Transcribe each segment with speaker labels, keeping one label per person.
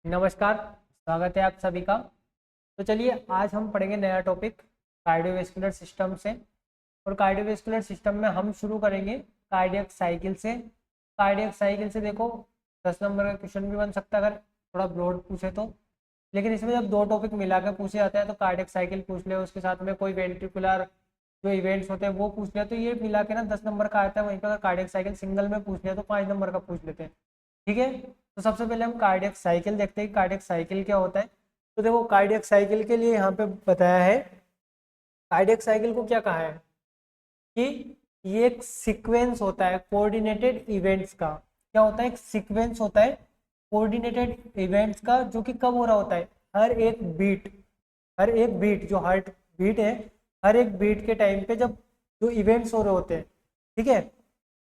Speaker 1: नमस्कार। स्वागत है आप सभी का। तो चलिए आज हम पढ़ेंगे नया टॉपिक कार्डियोवैस्कुलर सिस्टम से। और कार्डियोवैस्कुलर सिस्टम में हम शुरू करेंगे कार्डियक साइकिल से। कार्डियक साइकिल से देखो 10 नंबर का क्वेश्चन भी बन सकता है अगर थोड़ा ब्रॉड पूछे तो। लेकिन इसमें जब दो टॉपिक मिलाकर पूछे जाते हैं तो कार्डियक साइकिल पूछ ले, उसके साथ में कोई वेंट्रिकुलर जो इवेंट्स होते हैं वो पूछ लिया, तो ये मिला के ना 10 नंबर का आता है। वहीं पर अगर कार्डियक साइकिल सिंगल में पूछ लिया तो 5 नंबर का पूछ लेते हैं। ठीक है, तो सबसे पहले हम कार्डियक साइकिल देखते हैं। कार्डियक साइकिल क्या होता है? तो देखो कार्डियक साइकिल के लिए यहाँ पे बताया है, कार्डियक साइकिल को क्या कहा है कि ये एक सीक्वेंस होता है कोऑर्डिनेटेड इवेंट्स का। क्या होता है? एक सीक्वेंस होता है कोऑर्डिनेटेड इवेंट्स का, जो कि कब हो रहा होता है? हर एक बीट जो हार्ट बीट है, हर एक बीट के टाइम पे जब जो इवेंट्स हो रहे होते हैं, ठीक है,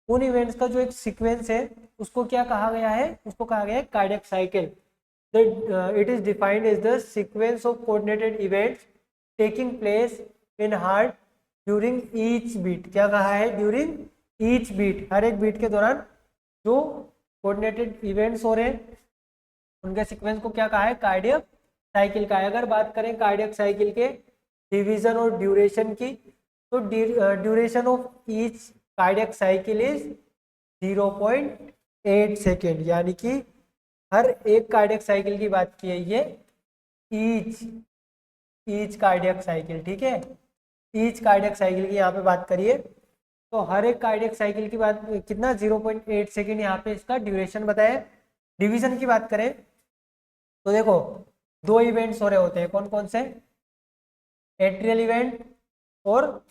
Speaker 1: उन इवेंट्स का जो एक सीक्वेंस है उसको क्या कहा गया है? उसको कहा गया है cardiac cycle. It is defined as the sequence of coordinated events taking place in heart during each beat. क्या कहा है? ड्यूरिंग ईच बीट, हर एक बीट के दौरान जो कोऑर्डिनेटेड इवेंट्स हो रहे हैं उनके सीक्वेंस को क्या कहा है? कार्डियक साइकिल का है। अगर बात करें कार्डियक साइकिल के डिवीजन और ड्यूरेशन की, तो duration of each cardiac cycle is 0.8 second, यानी कि हर एक कार्डियक साइकिल की बात की है ये ईच ईच कार्डियक साइकिल। ठीक है, ईच कार्डियक साइकिल की यहाँ पे बात करिए तो हर एक कार्डियक साइकिल की बात कितना 0.8 सेकेंड यहाँ पे इसका ड्यूरेशन बताया। डिवीजन की बात करें तो देखो दो इवेंट्स हो रहे होते हैं, कौन कौन से? एट्रियल इवेंट और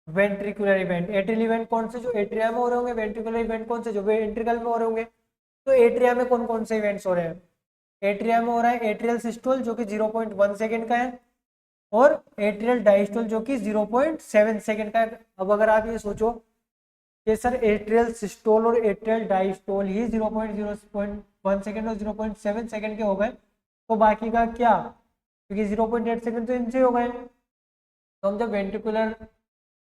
Speaker 1: वेंट्रिकुलर इवेंट। एट्रियल इवेंट कौन से? जो एट्रिया में हो रहे होंगे। वेंट्रिकुलर इवेंट कौन से? जो वेंट्रिकल में हो रहे होंगे। तो एट्रिया में कौन कौन से इवेंट्स हो रहे हैं? एट्रिया में हो रहा है एट्रियल सिस्टोल जो कि 0.1 सेकेंड का है, और एट्रियल डायस्टोल जो कि 0.7 सेकेंड का है। अब अगर आप ये सोचो कि सर एट्रियल सिस्टोल और एट्रियल डायस्टोल ही 0.1 सेकेंड और 0.7 सेकेंड के हो गए, तो बाकी का क्या? क्योंकि 0.8 सेकेंड तो इनसे हो गए। तो हम जब वेंट्रिकुलर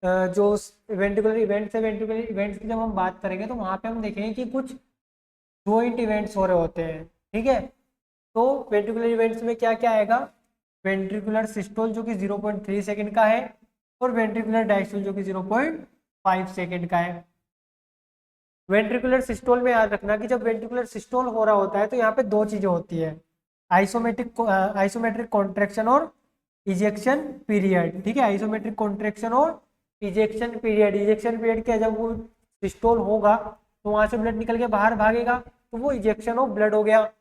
Speaker 1: जो वेंट्रिकुलर इवेंट्स है, वेंट्रिकुलर इवेंट्स की जब हम बात करेंगे तो वहां पे हम देखेंगे कि कुछ जॉइंट इवेंट्स हो रहे होते हैं। ठीक है, तो वेंट्रिकुलर इवेंट्स में क्या क्या आएगा? वेंट्रिकुलर सिस्टोल जो कि 0.3 सेकेंड का है, और वेंट्रिकुलर डायस्टोल जो कि 0.5 सेकेंड का है। वेंट्रिकुलर सिस्टोल में याद रखना कि जब वेंट्रिकुलर सिस्टोल हो रहा होता है तो यहाँ पे दो चीजें होती है, आइसोमेट्रिक कॉन्ट्रैक्शन और इजेक्शन पीरियड। ठीक है, आइसोमेट्रिक कॉन्ट्रैक्शन और इजेक्शन पीरियड। इजेक्शन पीरियड क्या? जब वो सिस्टोल होगा तो वहां से ब्लड निकल के बाहर भागेगा, तो वो इजेक्शन ऑफ ब्लड हो गया।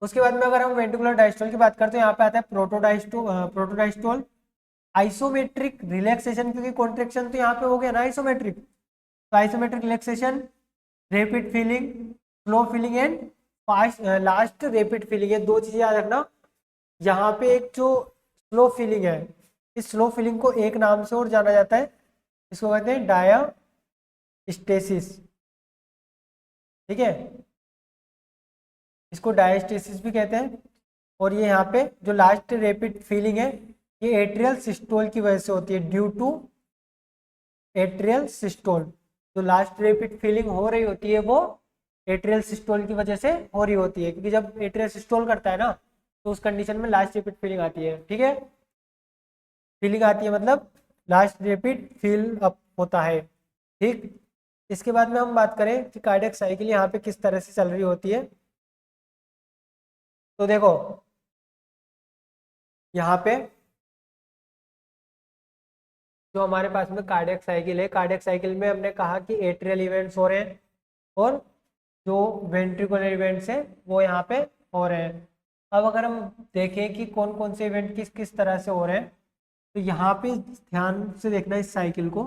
Speaker 1: उसके बाद में अगर हम वेंट्रिकुलर डायस्टोल की बात करते हैं, यहाँ पे आता है प्रोटोडायस्टोल। आइसोमेट्रिक रिलैक्सेशन, क्योंकि कॉन्ट्रैक्शन तो यहाँ पे हो गया ना आइसोमेट्रिक, तो isometric relaxation, rapid feeling, slow feeling and fast last rapid feeling. ये दो चीजें याद रखना। यहाँ पे एक जो स्लो फीलिंग है, इस स्लो फीलिंग को एक नाम से और जाना जाता है, इसको कहते हैं डायास्टेसिस। ठीक है, इसको डायस्टेसिस भी कहते हैं। और ये यहाँ पे जो लास्ट रैपिड फीलिंग है, ये एट्रियल सिस्टोल की वजह से होती है, ड्यू टू एट्रियल सिस्टोल। जो लास्ट रैपिड फीलिंग हो रही होती है वो एट्रियल सिस्टोल की वजह से हो रही होती है, क्योंकि जब एट्रियल सिस्टोल करता है ना तो उस कंडीशन में लास्ट रैपिड फीलिंग आती है। ठीक है, फीलिंग आती है मतलब लास्ट रैपिड फील अप होता है। ठीक, इसके बाद में हम बात करें कि कार्डियक साइकिल यहाँ पे किस तरह से चल रही होती है, तो देखो यहाँ पे जो हमारे पास में कार्डियक साइकिल है, कार्डियक साइकिल में हमने कहा कि एट्रियल इवेंट्स हो रहे हैं और जो वेंट्रिकुलर इवेंट्स है वो यहाँ पे हो रहे हैं। अब अगर हम देखें कि कौन कौन से इवेंट किस किस तरह से हो रहे हैं, तो यहाँ पे ध्यान से देखना इस साइकिल को।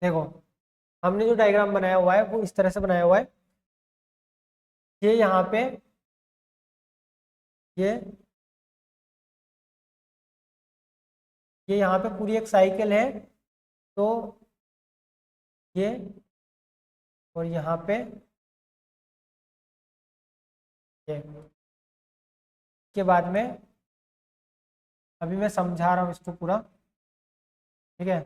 Speaker 1: देखो हमने जो डायग्राम बनाया हुआ है वो इस तरह से बनाया हुआ है। ये यहाँ पे ये ये यहाँ पे पूरी एक साइकिल है, तो ये, और यहाँ पे ये, के बाद में अभी मैं समझा रहा हूँ इसको पूरा। ठीक है,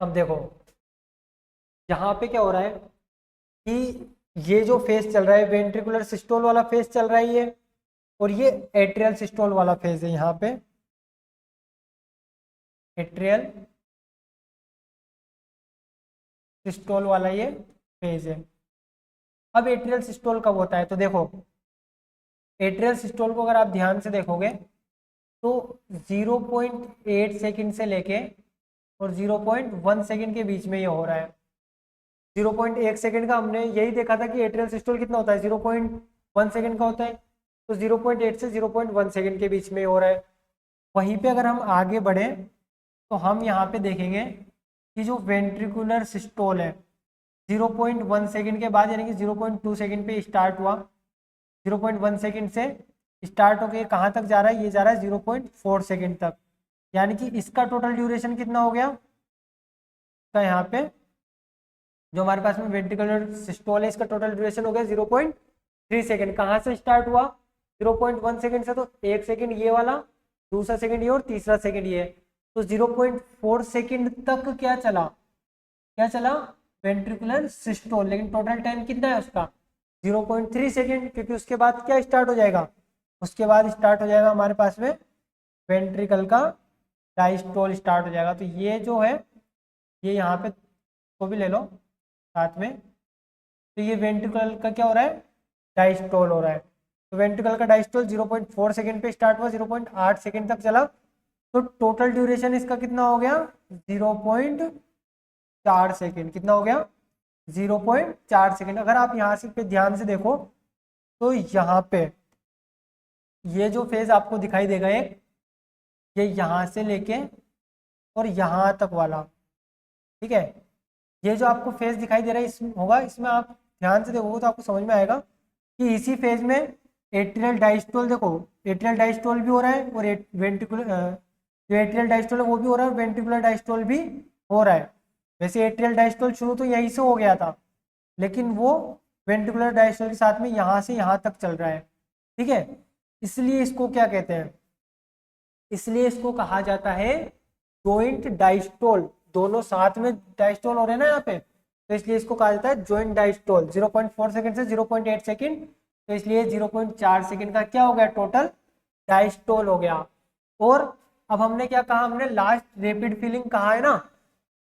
Speaker 1: अब देखो यहाँ पे क्या हो रहा है कि ये जो फेज चल रहा है वेंट्रिकुलर सिस्टोल वाला फेज चल रहा है ये, और ये एट्रियल सिस्टोल वाला फेज है। यहाँ पे एट्रियल सिस्टोल वाला ये फेज है। अब एट्रियल सिस्टोल कब होता है, तो देखो एट्रियल सिस्टोल को अगर आप ध्यान से देखोगे तो 0.8 सेकंड से लेके और 0.1 सेकंड के बीच में ये हो रहा है। 0.1 सेकंड का हमने यही देखा था कि एट्रियल सिस्टोल कितना होता है, 0.1 सेकंड का होता है। तो 0.8 से 0.1 सेकंड के बीच में हो रहा है। वहीं पे अगर हम आगे बढ़े तो हम यहाँ पे देखेंगे कि जो वेंट्रिकुलर सिस्टोल है 0.1 सेकंड के बाद यानी कि 0.2 सेकंड पे स्टार्ट हुआ, 0.1 सेकंड से स्टार्ट होके कहाँ तक जा रहा है, ये जा रहा है 0.4 सेकंड तक। यानी कि इसका टोटल ड्यूरेशन कितना हो गया, तो यहाँ पे जो हमारे पास में वेंट्रिकुलर सिस्टोल है इसका टोटल ड्यूरेशन हो गया 0.3 सेकंड। कहाँ से स्टार्ट हुआ, 0.1 सेकंड से, तो एक सेकंड ये वाला, दूसरा सेकंड ये और तीसरा सेकंड ये। तो 0.4 सेकंड तक क्या चला, वेंट्रिकुलर सिस्टोल। लेकिन टोटल टाइम कितना है उसका 0.3 सेकंड, क्योंकि उसके बाद क्या स्टार्ट हो जाएगा, उसके बाद स्टार्ट हो जाएगा हमारे पास में वेंट्रिकल का डायस्टोल स्टार्ट हो जाएगा। तो ये जो है ये यहाँ पे को भी ले लो साथ में, तो ये वेंट्रिकल का क्या हो रहा है, डायस्टोल हो रहा है। तो वेंट्रिकल का डायस्टोल 0.4 सेकंड पे स्टार्ट हुआ, 0.8 सेकंड तक चला। तो टोटल ड्यूरेशन इसका कितना हो गया 0.4 सेकंड। कितना हो गया 0.4 सेकंड। अगर आप यहाँ से पे ध्यान से देखो तो यहाँ पे ये जो फेज आपको दिखाई देगा एक, ये यहाँ से लेके और यहाँ तक वाला, ठीक है, ये जो आपको फेज दिखाई दे रहा है इसमें होगा, इसमें आप ध्यान से देखोगे तो आपको समझ में आएगा कि इसी फेज में एट्रियल डायस्टोल, देखो एट्रियल डायस्टोल भी हो रहा है और वेंट्रिकुलर जो एट्रियल डायस्टोल है वो भी हो रहा है और वेंट्रिकुलर डायस्टोल भी हो रहा है। वैसे एट्रियल डायस्टोल शुरू तो यहीं से हो गया था, लेकिन वो वेंट्रिकुलर डायस्टोल के साथ में यहाँ से यहाँ तक चल रहा है, ठीक है। इसलिए इसको क्या कहते हैं, इसलिए इसको कहा जाता है जॉइंट डायस्टोल। दोनों साथ में डायस्टोल हो रहे हैं ना यहाँ पे, तो इसलिए इसको कहा जाता है जॉइंट डायस्टोल। 0.4 सेकंड से 0.8 सेकंड, तो इसलिए 0.4 सेकंड का क्या हो गया टोटल डायस्टोल हो गया। और अब हमने क्या कहा, हमने लास्ट रैपिड फीलिंग कहा है ना,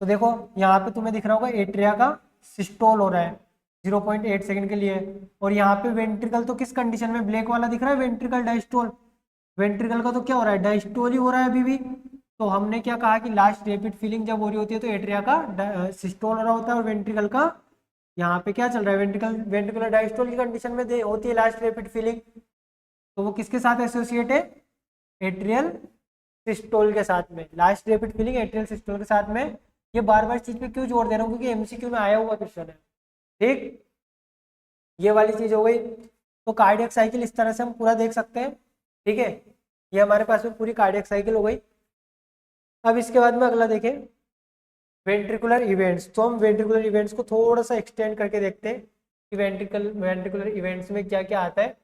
Speaker 1: तो देखो यहाँ पे तुम्हें दिख रहा होगा एट्रिया का सिस्टोल हो रहा है 0.8 सेकंड के लिए, और यहाँ पे वेंट्रिकल तो किस कंडीशन में, ब्लैक वाला दिख रहा है वेंट्रिकल डायस्टोल, वेंट्रिकल का तो क्या हो रहा है डायस्टोल ही हो रहा है अभी भी। तो हमने क्या कहा कि लास्ट रैपिड फीलिंग जब हो रही होती है तो एट्रिया का सिस्टोल हो रहा होता है और वेंट्रिकल का यहाँ पे क्या चल रहा है वेंट्रिकुलर डायस्टोल की कंडीशन में होती है लास्ट रैपिड फीलिंग। तो वो किसके साथ एसोसिएट है, एट्रियल सिस्टोल के साथ में। Last rapid feeling atrial systole के साथ में। ये बार बार चीज पे क्यों जोर दे रहा हूँ, क्योंकि एमसीक्यू में आया हुआ क्वेश्चन है, ठीक। ये वाली चीज हो गई। तो कार्डियक साइकिल इस तरह से हम पूरा देख सकते हैं, ठीक है। ये हमारे पास में पूरी कार्डियक साइकिल हो गई। अब इसके बाद में अगला देखें वेंट्रिकुलर इवेंट्स। तो हम वेंट्रिकुलर इवेंट्स को थोड़ा सा एक्सटेंड करके देखते हैं कि वेंट्रिकुलर इवेंट्स में क्या क्या आता है।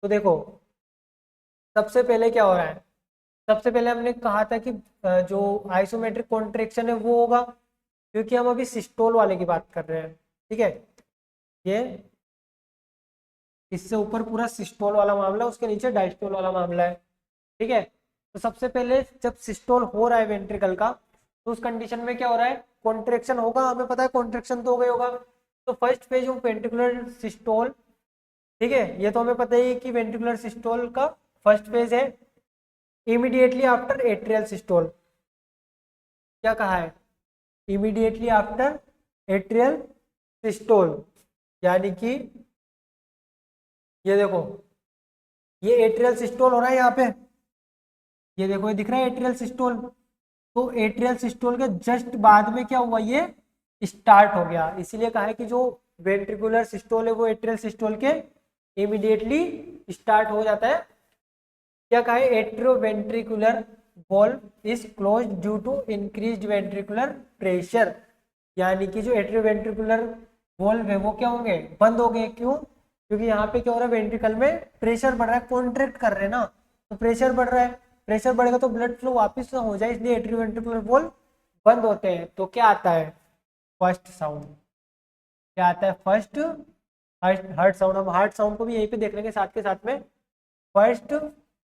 Speaker 1: तो देखो सबसे पहले क्या हो रहा है, सबसे पहले हमने कहा था कि जो आइसोमेट्रिक कॉन्ट्रेक्शन है वो होगा, क्योंकि हम अभी सिस्टोल वाले की बात कर रहे हैं, ठीक है। ये इससे ऊपर पूरा सिस्टोल वाला मामला, उसके नीचे डायस्टोल वाला मामला है, ठीक है। तो सबसे पहले जब सिस्टोल हो रहा है वेंट्रिकल का, तो उस कंडीशन में क्या हो रहा है, कॉन्ट्रेक्शन होगा। हमें पता है कॉन्ट्रेक्शन तो हो गया होगा। तो first phase of ventricular systole, ठीक है, ये तो हमें पता ही है कि वेंट्रिकुलर सिस्टोल का फर्स्ट फेज है इमीडिएटली आफ्टर एट्रियल सिस्टोल। क्या कहा है, इमीडिएटली आफ्टर एट्रियल सिस्टोल, यानी कि ये देखो ये एट्रियल सिस्टोल हो रहा है यहाँ पे, ये देखो ये दिख रहा है एट्रियल सिस्टोल। तो एट्रियल सिस्टोल के जस्ट बाद में क्या हुआ, ये स्टार्ट हो गया। इसीलिए कहा है कि जो वेंट्रिकुलर सिस्टोल है वो एट्रियल सिस्टोल के इमीडिएटली स्टार्ट हो जाता है। क्या कहा है, atrioventricular valve is close due to increased ventricular pressure, यानी कि जो एट्रोवेंट्रिकुलर वॉल्व है वो क्या होंगे, बंद हो गए। क्यों, क्योंकि यहाँ पे क्या हो रहा है, वेंट्रिकल में प्रेशर बढ़ रहा है, कॉन्ट्रैक्ट कर रहे हैं ना, तो प्रेशर बढ़ रहा है, प्रेशर बढ़ेगा तो ब्लड फ्लो वापस ना हो जाए, इसलिए एट्रोवेंट्रिकुलर वॉल्व बंद होते हैं तो क्या आता है, फर्स्ट साउंड। क्या आता है, फर्स्ट हर्ट साउंड। हम हार्ट साउंड को भी यहीं पे देख लेंगे साथ के साथ में। फर्स्ट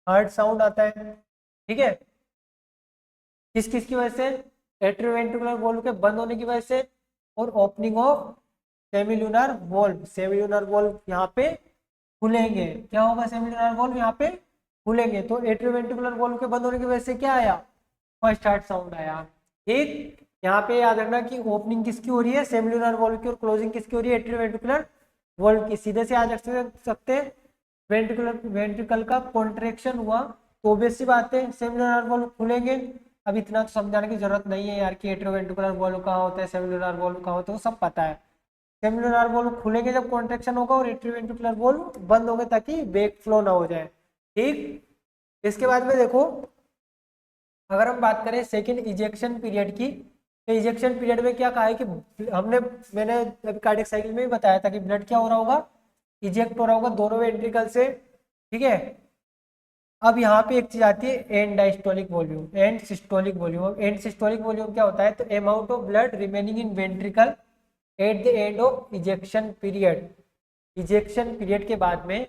Speaker 1: हर्ट साउंड आता है, ठीक है। किस किस की वजह से, एट्रोवेंट्रिकुलर वॉल्व के बंद होने की वजह से और opening of semilunar valve. Semilunar valve यहाँ पे खुलेंगे। क्या होगा, सेमिलुनर वॉल्व यहाँ पे खुलेंगे। तो एट्रोवेंट्रिकुलर वॉल्व के बंद होने की वजह से क्या आया, फर्स्ट हार्ट साउंड आया। ठीक, यहाँ पे याद रखना कि ओपनिंग किसकी हो रही है, सेमिलुनर वॉल्व की, और क्लोजिंग किसकी हो रही है, एट्रोवेंट्रिकुलर वॉल्व की। सीधे से याद रख सकते हैं, वेंट्रिकल का कॉन्ट्रेक्शन हुआ तो ऑब्वियस सी बात है सेमिलुनर वॉल्व खुलेंगे। अब इतना तो समझाने की जरूरत नहीं है यार कि एट्रोवेंट्रिकुलर वॉल्व कहाँ होता है, सेमिलुनर वॉल्व कहाँ होता है, वो सब पता है। सेमिलुनर वॉल्व खुलेंगे जब कॉन्ट्रेक्शन होगा, और एट्रोवेंट्रिकुलर वॉल्व बंद होंगे ताकि बैक फ्लो ना हो जाए। ठीक, इसके बाद में देखो, अगर हम बात करें सेकेंड इजेक्शन पीरियड की, तो इजेक्शन पीरियड में क्या कहा है कि मैंने अभी कार्डियक साइकिल में भी बताया था कि ब्लड क्या हो रहा होगा, इजेक्ट हो रहा होगा दोनों वेंट्रिकल से, ठीक है। अब यहाँ पे एक चीज आती है and diastolic volume, and systolic volume. And systolic volume क्या होता है, तो amount of blood remaining in ventricle at the end of ejection period. Ejection period के बाद में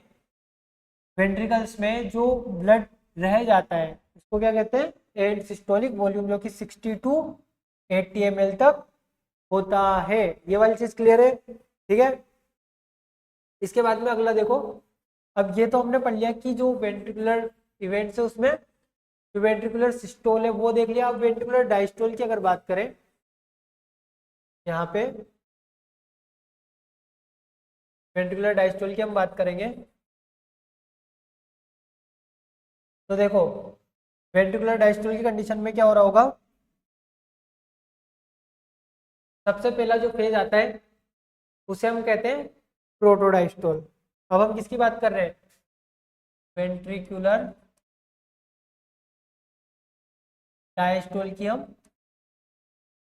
Speaker 1: वेंट्रिकल्स में जो ब्लड रह जाता है उसको क्या कहते हैं, एंड सिस्टोलिक वॉल्यूम, जो कि 60 टू 80 ml तक होता है। ये वाली चीज क्लियर है, ठीक है। इसके बाद में अगला देखो, अब ये तो हमने पढ़ लिया कि जो वेंट्रिकुलर इवेंट्स है उसमें जो वेंट्रिकुलर सिस्टोल है वो देख लिया। अब वेंट्रिकुलर डायस्टोल की अगर बात करें, यहाँ पे वेंट्रिकुलर डायस्टोल की हम बात करेंगे, तो देखो वेंट्रिकुलर डायस्टोल की कंडीशन में क्या हो रहा होगा, सबसे पहला जो फेज आता है उसे हम कहते हैं प्रोटोडायस्टोल। अब हम किसकी बात कर रहे हैं, वेंट्रिकुलर डायस्टोल की हम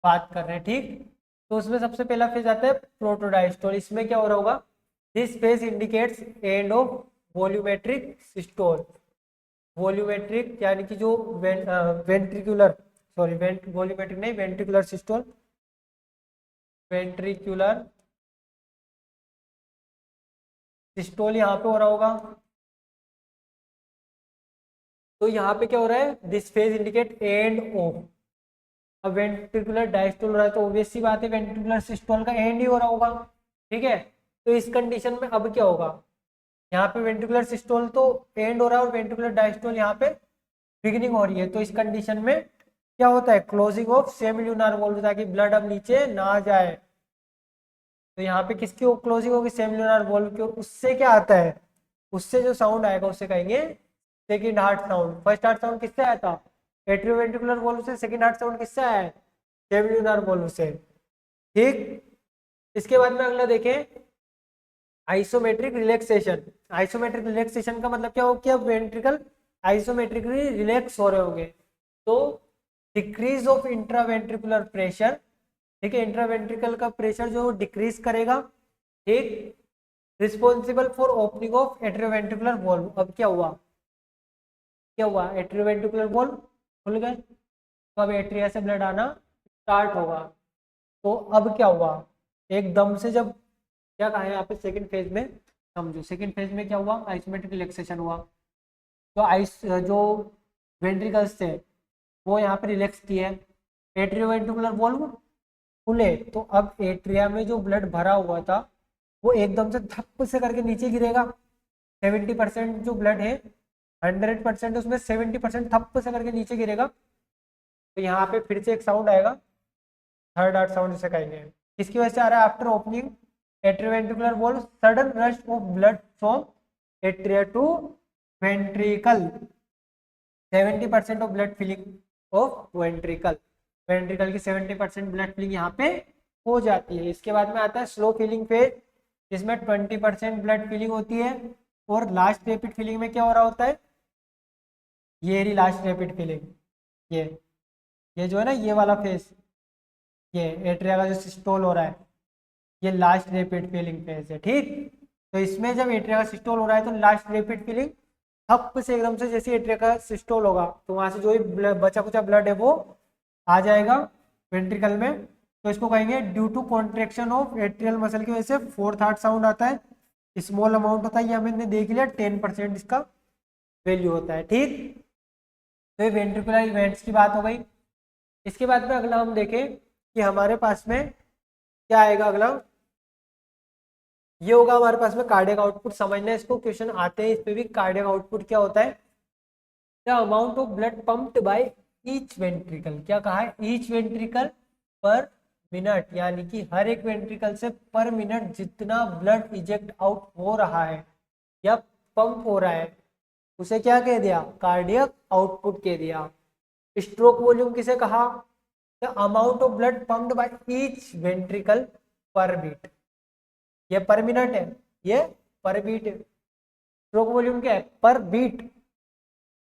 Speaker 1: बात कर रहे हैं, ठीक। तो उसमें सबसे पहला फेज आता है प्रोटोडायस्टोल। इसमें क्या हो रहा होगा, this phase indicates end of volumetric systole. Volumetric यानी कि जो वेंट्रिकुलर, सॉरी वॉल्यूमेट्रिक नहीं, वेंट्रिकुलर सिस्टोल, वेंट्रिकुलर सिस्टोल यहाँ पे हो रहा होगा। तो यहाँ पे क्या हो रहा है, this phase indicate end of. अब वेंट्रिकुलर डायस्टोल हो रहा है तो ऑब्वियस सी बात है वेंट्रिकुलर सिस्टोल का एंड ही हो रहा होगा, ठीक है। तो इस कंडीशन में अब क्या होगा, यहाँ पे वेंट्रिकुलर सिस्टोल तो एंड हो रहा है और वेंट्रिकुलर डायस्टोल यहाँ पे बिगिनिंग हो रही है। तो इस कंडीशन में क्या होता है, क्लोजिंग ऑफ सेमिलुनर वॉल्व, ताकि ब्लड अब नीचे ना जाए। तो यहाँ पे किसकी क्लोजिंग होगी, सेमिलुनर वॉल्व की। उससे क्या आता है, उससे जो साउंड आएगा उसे कहेंगे second heart sound. First heart sound किससे आया था, एट्रियोवेंट्रिकुलर वॉल्व से। सेकंड हार्ट साउंड किससे आया है, सेमिलुनर वॉल्व से, ठीक। इसके बाद में अगला देखें, आइसोमेट्रिक रिलैक्सेशन। आइसोमेट्रिक रिलैक्सेशन का मतलब क्या हो, कि अब वेंट्रिकल आइसोमेट्रिकली रिलैक्स हो रहे होंगे तो डिक्रीज ऑफ इंट्रावेंट्रिकुलर प्रेशर, ठीक है। इंट्रावेंट्रिकल का प्रेशर जो डिक्रीज करेगा, ठीक। Responsible for opening of atrioventricular valve. अब क्या हुआ, क्या हुआ, एट्रियोवेंट्रिकुलर वॉल्व खुल गए तो अब एट्रिया से ब्लड आना स्टार्ट होगा। तो अब क्या हुआ, एकदम से जब क्या कहा है यहाँ पे सेकंड फेज में, समझो सेकंड फेज में क्या हुआ, आइसोमेट्रिक रिलैक्सेशन हुआ। तो जो वेंट्रिकल्स थे वो यहाँ पे रिलैक्स किए, एट्रियोवेंट्रिकुलर वॉल्व खुले। तो अब एट्रिया में जो ब्लड भरा हुआ था वो एकदम से धप से करके नीचे गिरेगा। 70% जो ब्लड है, 100% उसमें 70% थप से करके नीचे गिरेगा। तो यहाँ पे फिर से एक साउंड आएगा, थर्ड हार्ट साउंड जिसे कहेंगे। किसकी वजह से आ रहा है, after opening atrioventricular valve sudden rush of blood from atria to ventricle. 70% of blood filling of ventricle, ventricle की 70% ब्लड फिलिंग यहाँ पे हो जाती है। इसके बाद में आता है स्लो फिलिंग फेज, जिसमें 20% ब्लड फिलिंग होती है। और लास्ट रैपिड फिलिंग में क्या हो रहा होता है, ये रही लास्ट रैपिड फिलिंग, ये जो है ना, ये वाला फेज, ये एट्रिया का जो सिस्टोल हो रहा है, ये लास्ट रैपिड फिलिंग फेज है, ठीक। तो इसमें जब एट्रिया का सिस्टोल हो रहा है तो लास्ट रैपिड फिलिंग थप से एकदम से, जैसे एट्रिया का सिस्टोल होगा तो वहां से जो भी बचा कुचा ब्लड है वो आ जाएगा वेंट्रिकल में, तो इसको कहेंगे due to contraction of atrial muscle की वजह से फोर्थ हार्ट साउंड आता है, स्मॉल अमाउंट होता है, ये हमने देख लिया 10% इसका वैल्यू होता है। ठीक, तो ये वेंट्रिकुलर इवेंट्स की बात हो गई। इसके बाद में अगला हम देखें कि हमारे पास में क्या आएगा, अगला ये होगा हमारे पास में कार्डियक आउटपुट। समझना इसको, क्वेश्चन आते हैं इस पे भी। कार्डियक आउटपुट क्या होता है, the amount of blood pumped by each ventricle. क्या कहा है, ईच वेंट्रिकल पर मिनट, यानी कि हर एक वेंट्रिकल से पर मिनट जितना ब्लड इजेक्ट आउट हो रहा है या पंप हो रहा है, उसे क्या कह दिया, कार्डियक आउटपुट कह दिया। स्ट्रोक वॉल्यूम किसे कहा, the amount of blood pumped by each ventricle पर बीट। ये पर मिनट है, ये पर बीट है। स्ट्रोक वॉल्यूम क्या है, पर बीट,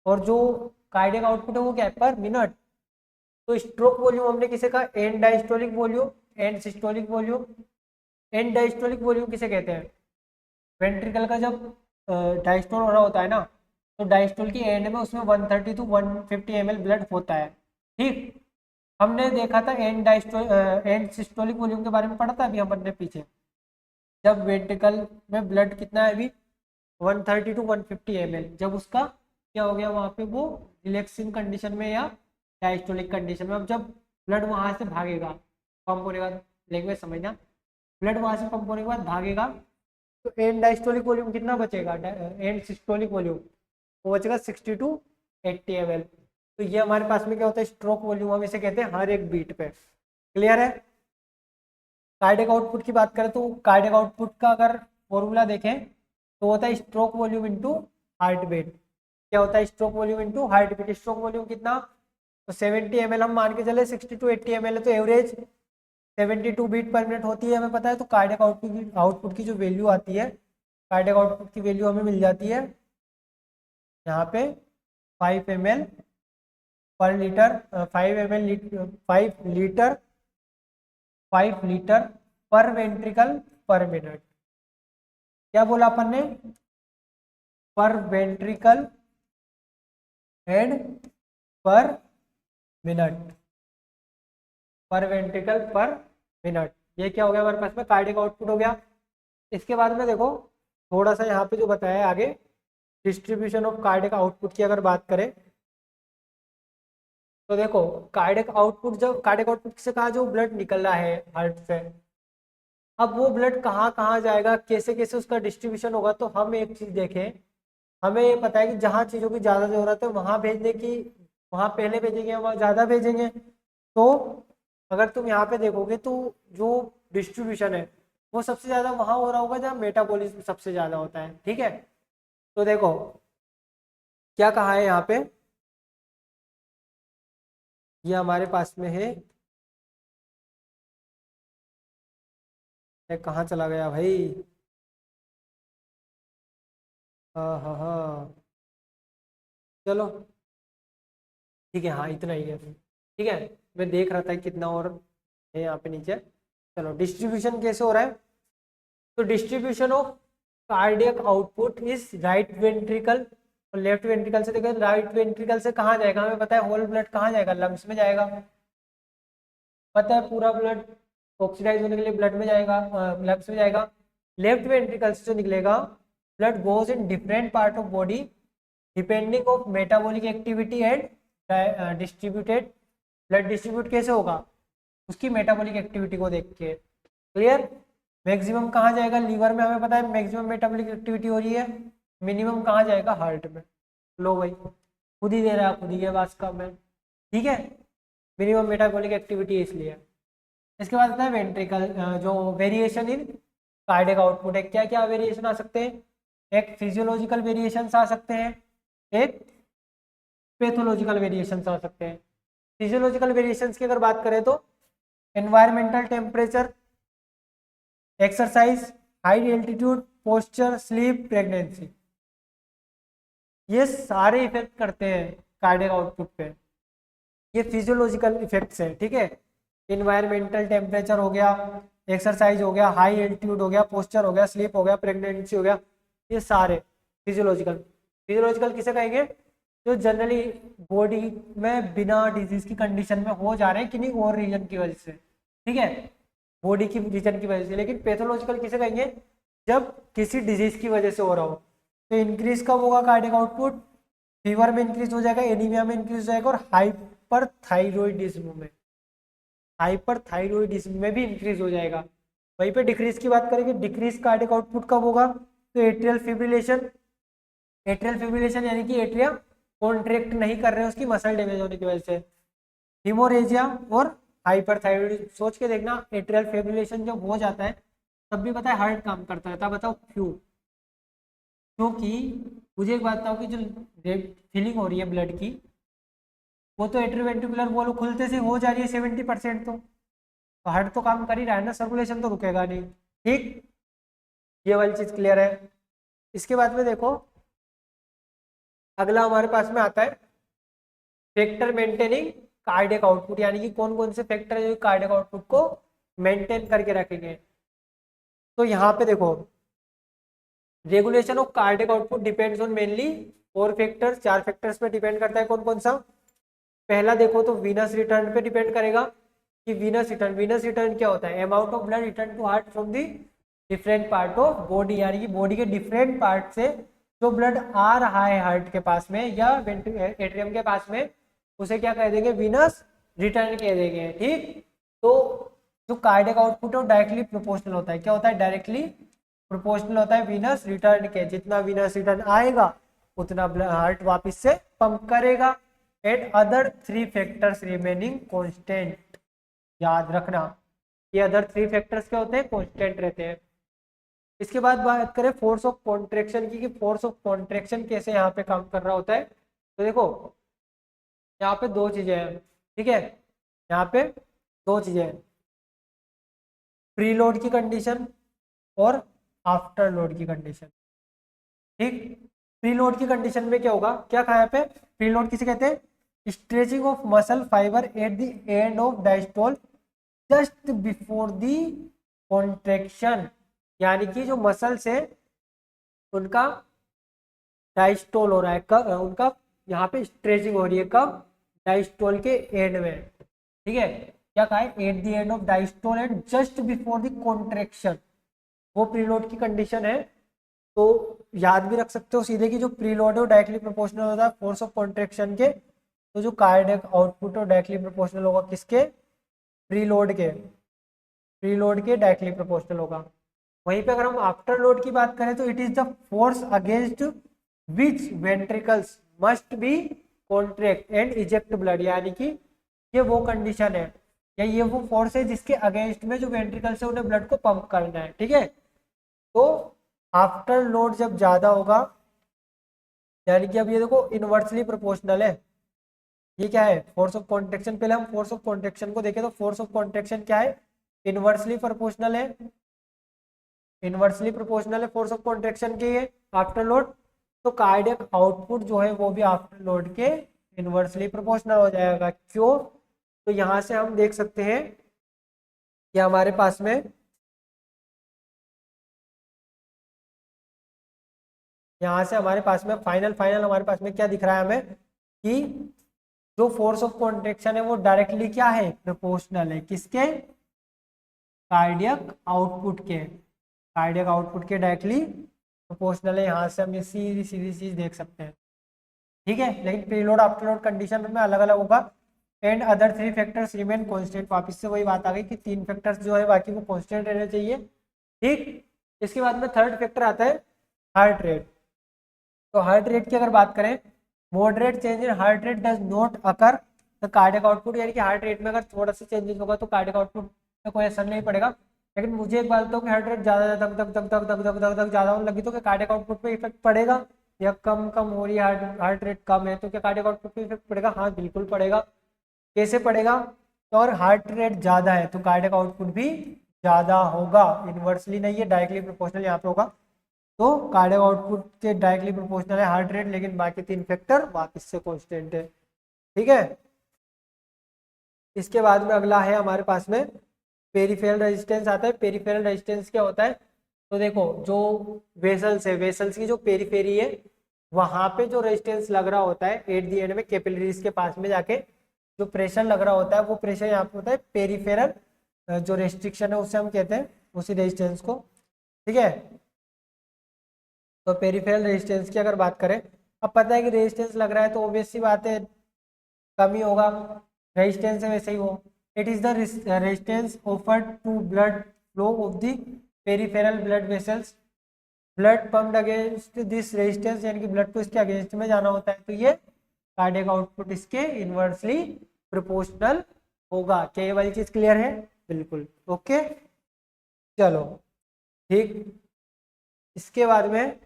Speaker 1: और जो कार्डियक आउटपुट है वो क्या है, पर मिनट। तो स्ट्रोक वॉल्यूम हमने किसे कहा, and diastolic volume, and systolic volume. And diastolic volume किसे कहते हैं, वेंट्रिकल का जब डायस्टोल हो रहा होता है ना, तो डायस्टोल की एंड में उसमें 130 to 150 ml ब्लड होता है। ठीक, हमने देखा था and diastole and systolic volume के बारे में पढ़ा था अभी हमने पीछे, जब वेंट्रिकल में ब्लड कितना है अभी 130 to 150 ml, जब उसका क्या हो गया वहाँ पे, वो रिलैक्सिंग कंडीशन में या डायस्टोलिक कंडीशन में। अब जब ब्लड वहाँ से भागेगा पंप होने के बाद, लैंग्वेज समझना, ब्लड वहाँ से पंप होने के बाद भागेगा, तो एंड डायस्टोलिक वॉल्यूम कितना बचेगा, एंड सिस्टोलिक वॉल्यूम वो बचेगा 60 to 80 ml। तो ये हमारे पास में क्या होता है, स्ट्रोक वॉल्यूम हम इसे कहते हैं हर एक बीट पे। क्लियर है। कार्डियक आउटपुट की बात करें तो कार्डियक आउटपुट का अगर फॉर्मूला देखें तो होता है stroke volume into heart beat. क्या होता है, stroke volume into heart beat. Stroke volume कितना, तो 70 ml हम मान के चले, 60 to 80 ml है, तो एवरेज 72 बीट पर मिनट होती है, हमें पता है। तो कार्डियक आउटपुट की जो वैल्यू आती है, कार्डियक आउटपुट की वैल्यू हमें मिल जाती है यहाँ पे 5 ml पर लीटर, 5 लीटर पर वेंट्रिकल पर मिनट। क्या बोला अपन ने, पर वेंट्रिकल एंड पर मिनट, पर वेंट्रिकल पर मिनट। ये क्या हो गया हमारे पास में, कार्डियक आउटपुट हो गया। इसके बाद में देखो थोड़ा सा यहाँ पे जो बताया है आगे, डिस्ट्रीब्यूशन ऑफ कार्डियक आउटपुट की अगर बात करें तो देखो कार्डियक आउटपुट, जब कार्डियक आउटपुट से कहा जो ब्लड निकल रहा है हार्ट से, अब वो ब्लड कहाँ कहाँ जाएगा, कैसे कैसे उसका डिस्ट्रीब्यूशन होगा। तो हम एक चीज देखें, हमें ये पता है कि जहाँ चीज़ों की ज़्यादा जरूरत है वहाँ भेजने की, वहाँ पहले भेजेंगे, वहाँ ज़्यादा भेजेंगे। तो अगर तुम यहाँ पे देखोगे तो जो डिस्ट्रीब्यूशन है वो सबसे ज़्यादा वहाँ हो रहा होगा जहाँ मेटाबॉलिज्म सबसे ज़्यादा होता है। ठीक है, तो देखो क्या कहा है यहाँ पे, ये हमारे पास में है, ये कहाँ चला गया भाई, हाँ हाँ हाँ, चलो ठीक है, हाँ इतना ही है। ठीक है, मैं देख रहा था कितना और है यहाँ पे नीचे। चलो डिस्ट्रीब्यूशन कैसे हो रहा है, तो distribution of cardiac output is right ventricle और लेफ्ट वेंट्रिकल से। देखो राइट वेंट्रिकल से कहाँ जाएगा, हमें पता है होल ब्लड कहाँ जाएगा, लंग्स में जाएगा। पता है पूरा ब्लड ऑक्सीडाइज होने के लिए ब्लड में जाएगा, लंग्स में जाएगा। लेफ्ट वेंट्रिकल से जो निकलेगा, blood goes in different part of body depending of metabolic activity and distributed. Blood distribute कैसे होगा, उसकी मेटाबॉलिक एक्टिविटी को देख के। क्लियर। मैक्सिमम कहाँ जाएगा, लीवर में, हमें पता है मैक्सिमम मेटाबॉलिक एक्टिविटी हो रही है। मिनिमम कहाँ जाएगा, हार्ट में। लो भाई खुद ही दे रहा है, खुद ही के पास कम है। ठीक है, मिनिमम मेटाबॉलिक एक्टिविटी है इसलिए। इसके बाद आता है वेंट्रिकल, जो वेरिएशन इन कार्डियक आउटपुट है। क्या क्या वेरिएशन आ सकते हैं, एक फिजियोलॉजिकल वेरिएशन आ सकते हैं, एक पैथोलॉजिकल वेरिएशन आ सकते हैं। फिजियोलॉजिकल वेरिएशंस की अगर बात करें तो environmental temperature, exercise, high altitude, posture, sleep, pregnancy, ये सारे इफेक्ट करते हैं कार्डियक आउटपुट पे। ये फिजियोलॉजिकल इफेक्ट्स हैं। ठीक है, इन्वायरमेंटल टेम्परेचर हो गया, एक्सरसाइज हो गया, हाई एल्टीट्यूड हो गया, पोस्चर हो गया, स्लीप हो गया, प्रेगनेंसी हो गया, ये सारे फिजियोलॉजिकल। फिजियोलॉजिकल किसे कहेंगे, जो जनरली बॉडी में बिना डिजीज की कंडीशन में हो जा रहे हैं किन्हीं और रीजन की वजह से, ठीक है, बॉडी की रीजन की वजह से। लेकिन पैथोलॉजिकल किसे कहेंगे, जब किसी डिजीज की वजह से हो रहा हो। तो इंक्रीज कब होगा कार्डियक आउटपुट, फीवर में इंक्रीज हो जाएगा, एनीमिया में इंक्रीज हो जाएगा, और हाइपरथायरॉइडिज्म में, हाइपरथायरॉइडिज्म में भी इंक्रीज हो जाएगा। वहीं पे डिक्रीज की बात करेंगे, डिक्रीज कार्डियक आउटपुट कब होगा, तो एट्रियल फिब्रिलेशन, एट्रियल फिब्रिलेशन यानी कि एट्रिया कॉन्ट्रैक्ट नहीं कर रहे हैं उसकी मसल डैमेज होने की वजह से, हिमोरेजिया और हाइपरथायरॉइडिज्म। सोच के देखना, एट्रियल फिब्रिलेशन जब हो जाता है तब भी पता है हार्ट काम करता रहता है, बताओ क्यों? क्योंकि मुझे एक बात बताओ कि जो फीलिंग हो रही है ब्लड की, वो तो एट्रीवेंट्रिकुलर वॉल्व खुलते से हो जा रही है 70%, तो हार्ट तो काम कर ही रहा है ना, सर्कुलेशन तो रुकेगा नहीं, ठीक, ये वाली चीज क्लियर है। इसके बाद में देखो अगला हमारे पास में आता है फैक्टर मेंटेनिंग कार्डियक आउटपुट, यानी कि कौन कौन से फैक्टर है जो कार्डियक आउटपुट को मेंटेन करके रखेंगे। तो यहाँ पे देखो, regulation of cardiac output depends on mainly 4 factors, 4 factors पे डिपेंड करता है। कौन कौन सा? पहला देखो तो वीनस रिटर्न पे डिपेंड करेगा कि वीनस रिटर्न क्या होता है, amount of blood return to heart from the different part of body, यानी कि बॉडी के डिफरेंट पार्ट से जो ब्लड आ रहा है हार्ट के पास में या एट्रियम के पास में, उसे क्या कह देंगे, वीनस रिटर्न कह देंगे, ठीक। तो जो कार्डियक आउटपुट है वो डायरेक्टली प्रोपोर्शनल होता है, क्या होता है, डायरेक्टली प्रोपोर्शनल होता है वीनस रिटर्न के, जितना वीनस रिटर्न आएगा उतना हार्ट वापस से पंप करेगा। Eight other 3 factors remaining constant, याद रखना ये अदर 3 फैक्टर्स क्या होते हैं, कांस्टेंट रहते हैं। इसके बाद बात करें फोर्स ऑफ कॉन्ट्रेक्शन की, कि फोर्स ऑफ कॉन्ट्रेक्शन कैसे यहाँ पे काम कर रहा होता है। तो देखो यहाँ पे दो चीजें हैं, ठीक है, यहाँ पे दो चीजें हैं, प्री लोड की कंडीशन और आफ्टर लोड की कंडीशन, ठीक। प्री लोड की कंडीशन में क्या होगा, क्या कहा यहाँ पे, प्री लोड किसे कहते हैं, stretching of muscle fibre at the end of diastole just before the contraction, यानी कि जो मसल्स है उनका डायस्टोल हो रहा है, कब उनका यहाँ पे स्ट्रेचिंग हो रही है, कब, डायस्टोल के एंड में, ठीक है। क्या कहा है, at the end of diastole and just before the contraction, वो प्रीलोड की कंडीशन है। तो याद भी रख सकते हो सीधे कि जो प्रीलोड है वो डायरेक्टली प्रोपोर्शनल होता है फोर्स ऑफ कॉन्ट्रेक्शन के, तो जो कार्डियक आउटपुट है डायरेक्टली प्रोपोर्शनल होगा किसके, प्रीलोड के, प्रीलोड के डायरेक्टली प्रोपोर्शनल होगा। वहीं पे अगर हम आफ्टर लोड की बात करें तो it is the force against which ventricles must be contract and eject blood, यानी कि ये वो कंडीशन है या ये वो फोर्स है जिसके अगेंस्ट में जो वेंट्रिकल्स है उन्हें ब्लड को पंप करना है, ठीक है। तो आफ्टर लोड जब ज्यादा होगा, यानी कि अब ये देखो इनवर्सली प्रोपोर्शनल है, ये क्या है, फोर्स ऑफ कॉन्ट्रेक्शन। पहले हम फोर्स ऑफ कॉन्ट्रेक्शन को देखें तो फोर्स ऑफ कॉन्ट्रेक्शन क्या है, इनवर्सली प्रोपोर्शनल है, इनवर्सली प्रोपोर्शनल है फोर्स ऑफ कॉन्ट्रेक्शन के ये आफ्टर लोड। तो कार्डियक आउटपुट जो है वो भी आफ्टर लोड के इनवर्सली प्रोपोर्शनल हो जाएगा, क्यों, तो यहां से हम देख सकते हैं कि हमारे पास में यहाँ से हमारे पास में फाइनल हमारे पास में क्या दिख रहा है हमें, कि जो फोर्स ऑफ कॉन्ट्रेक्शन है वो डायरेक्टली क्या है, प्रोपोर्शनल है किसके, कार्डियक आउटपुट के, कार्डियक आउटपुट के डायरेक्टली प्रोपोर्शनल है। यहाँ से हम ये सीधी सीधी चीज देख सकते हैं, ठीक है। लेकिन प्रीलोड आफ्टर लोड कंडीशन में अलग अलग होगा। And other 3 factors remain constant, वापस से वही बात आ गई कि 3 फैक्टर्स जो है बाकी वो कांस्टेंट रहने चाहिए, ठीक। इसके बाद में थर्ड फैक्टर आता है हार्ट रेट। तो हार्ट रेट की अगर बात करें, moderate change in heart rate does not occur the cardiac output, यानी कि हार्ट रेट में अगर थोड़ा सा चेंजेस होगा तो कार्डियक आउटपुट में कोई असर नहीं पड़ेगा। लेकिन मुझे एक बात बताओ कि हार्ट रेट ज्यादा धक धक धक धक धक धक धक धक ज्यादा होने लगी तो क्या कार्डियक आउटपुट पे इफेक्ट पड़ेगा, या कम कम हो रही है हार्ट रेट कम है तो क्या कार्डियक आउटपुट पे इफेक्ट पड़ेगा, हाँ बिल्कुल पड़ेगा। कैसे पड़ेगा, तो और हार्ट रेट ज्यादा है तो कार्डियक आउटपुट भी ज्यादा होगा, इनवर्सली नहीं है डायरेक्टली प्रोपोर्शनल यहाँ पे होगा। तो कार्डियक आउटपुट के डायरेक्टली प्रोपोर्शनल है हार्ट रेट, लेकिन बाकी 3 फैक्टर वापस से कांस्टेंट है, ठीक है। इसके बाद में अगला है हमारे पास में पेरिफेरल रेजिस्टेंस आता है। पेरिफेरल रेजिस्टेंस क्या होता है, तो देखो जो वेसल्स है, वेसल्स की जो पेरिफेरी है वहां पे जो रेजिस्टेंस लग रहा होता है एट दी एंड में कैपिलरीज के पास में जाके जो प्रेशर लग रहा होता है वो प्रेशर यहाँ पे होता है पेरिफेरल, जो रेस्ट्रिक्शन है उससे हम कहते हैं उसी रेजिस्टेंस को, ठीक है। तो पेरिफेरल रेजिस्टेंस की अगर बात करें, अब पता है कि रेजिस्टेंस लग रहा है तो ऑब्वियस सी बात है कम ही होगा, रेजिस्टेंस है वैसे ही हो। It is the resistance offered to blood flow of the peripheral blood vessels, blood pumped against this resistance, यानी कि ब्लड को इसके अगेंस्ट में जाना होता है, तो ये कार्डियक आउटपुट इसके इनवर्सली प्रोपोर्शनल होगा। क्या ये वाली चीज क्लियर है? बिल्कुल ओके। चलो ठीक, इसके बाद में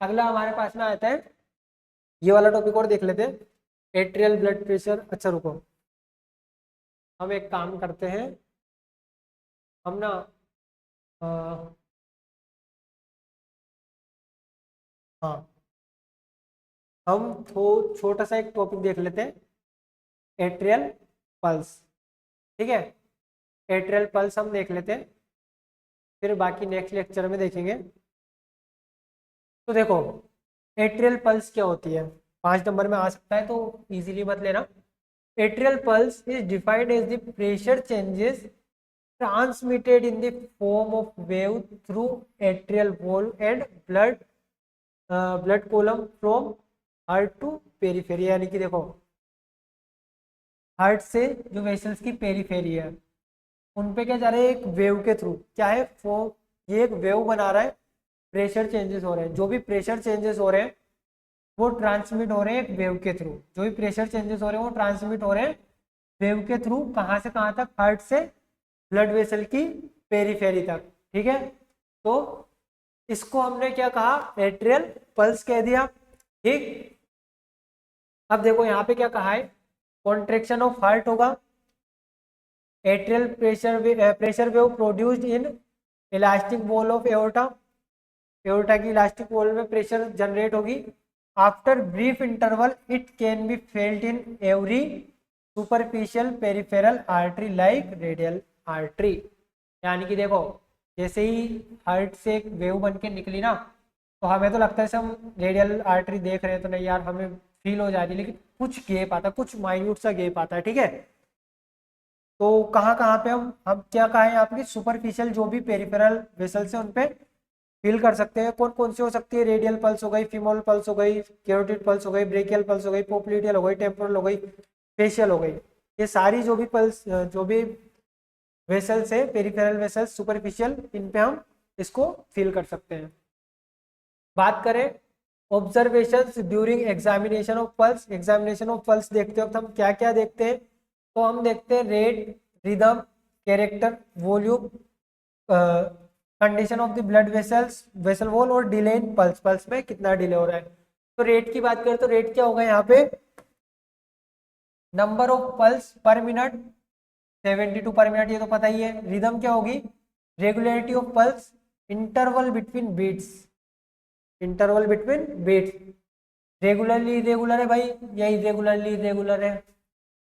Speaker 1: अगला हमारे पास में आता है, ये वाला टॉपिक और देख लेते हैं, एट्रियल ब्लड प्रेशर। अच्छा रुको, हम एक काम करते हैं, हम ना हाँ हम छोटा सा एक टॉपिक देख लेते हैं, एट्रियल पल्स, ठीक है। एट्रियल पल्स हम देख लेते हैं, फिर बाकी नेक्स्ट लेक्चर में देखेंगे। तो देखो एट्रियल पल्स क्या होती है, 5 नंबर में आ सकता है तो इजीली मत लेना। Atrial pulse is defined as the pressure changes transmitted in the form of wave through atrial wall and blood column from heart to periphery। यानी कि देखो हार्ट से जो वेसल्स की पेरिफेरी है उन पे क्या जा रहा है, एक वेव के थ्रू, क्या है ये एक वेव बना रहा है, प्रेशर चेंजेस हो रहे हैं, जो भी प्रेशर चेंजेस हो रहे हैं वो ट्रांसमिट हो रहे हैं एक वेव के थ्रू, जो भी प्रेशर चेंजेस हो रहे हैं वो ट्रांसमिट हो रहे हैं वेव के थ्रू, कहाँ से कहाँ तक, हार्ट से ब्लड वेसल की पेरिफेरी तक, ठीक है। तो इसको हमने क्या कहा, एट्रियल पल्स कह दिया, ठीक। अब देखो यहाँ पे क्या कहा है, कॉन्ट्रेक्शन ऑफ हार्ट होगा, atrial pressure wave produced in elastic wall of aorta, aorta की इलास्टिक वॉल में प्रेशर जनरेट होगी। After brief interval it can be felt in every superficial peripheral artery like radial artery. यानी कि देखो जैसे ही heart से एक वेव बन के निकली ना, तो हमें तो लगता है से हम रेडियल आर्टरी देख रहे हैं तो नहीं यार, हमें फील हो जा रही है, लेकिन कुछ गैप आता है, कुछ माइन्यूट सा गैप आता है, ठीक है। तो कहाँ कहाँ पे हम क्या कहा है यहाँ पे, सुपरफिशियल जो भी पेरिफेरल वेसल्स है उन पे फील कर सकते हैं। कौन कौन सी हो सकती है, रेडियल पल्स हो गई, फीमोरल पल्स हो गई, कैरोटिड पल्स हो गई, ब्रेकियल पल्स हो गई, पोप्लिटियल हो गई, टेम्पोरल हो गई, फेशियल हो गई। ये सारी जो भी पल्स, जो भी वेसल्स है पेरिफेरल वेसल्स सुपरफिशियल, इन पे हम इसको फील कर सकते हैं। बात करें observations during examination of pulse, examination of pulse देखते वक्त हम क्या क्या देखते हैं, तो हम देखते हैं rate, rhythm, character, volume, condition of the blood vessels, vessel wall और डिले इन पल्स, पल्स में कितना डिले हो रहा है। तो रेट की बात करें तो रेट क्या होगा यहाँ पे, नंबर ऑफ पल्स पर मिनट, 72 पर मिनट, ये तो पता ही है। रिदम क्या होगी, regularity of pulse, interval between beats, interval between beats, regularly irregular है भाई या इरेगुलरली इरेगुलर है,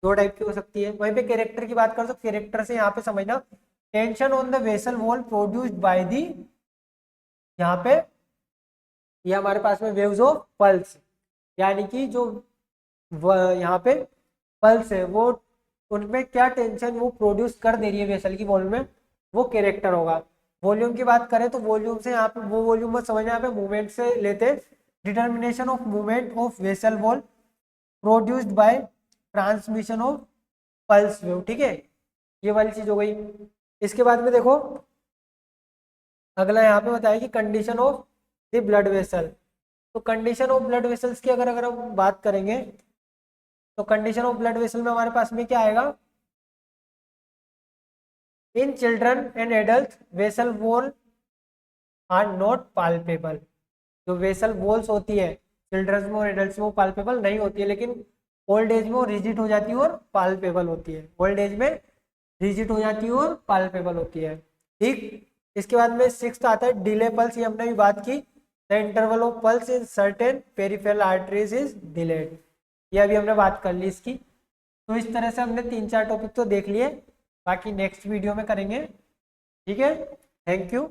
Speaker 1: दो टाइप की हो सकती है। वहीं पे कैरेक्टर की बात करो तो कैरेक्टर से यहाँ पे समझना, tension on the vessel wall produced by the, यहाँ पे ये हमारे पास में वेव्स ऑफ पल्स, यानी कि जो यहाँ पे पल्स है वो उनमें क्या टेंशन वो प्रोड्यूस कर दे रही है वेसल की वॉल में, वो कैरेक्टर होगा। वॉल्यूम की बात करें तो वॉल्यूम से यहाँ पे, वो वॉल्यूम मत समझना, यहाँ पे मूवमेंट से लेते, determination of movement of vessel wall produced by transmission of pulse wave, ठीक है, ये वाली चीज हो गई। इसके बाद में देखो अगला यहाँ पे बताया कि condition of the blood vessel, तो कंडीशन ऑफ ब्लड वेसल्स की अगर हम बात करेंगे तो कंडीशन ऑफ ब्लड वेसल में हमारे पास में क्या आएगा, in children and adult vessel wall are not palpable, जो वेसल वॉल्स होती है चिल्ड्रंस में और एडल्ट्स में वो पाल्पेबल नहीं होती है, लेकिन ओल्ड एज में वो रिजिड हो जाती है और पाल्पेबल होती है, ओल्ड एज में रिजिड हो जाती है और पाल्पेबल होती है, ठीक। इसके बाद में 6th आता है डिले पल्स, ये हमने भी बात की, the interval of pulse in certain peripheral arteries is delayed, ये अभी हमने बात कर ली इसकी। तो इस तरह से हमने 3-4 टॉपिक तो देख लिए, बाकी नेक्स्ट वीडियो में करेंगे, ठीक है। Thank you.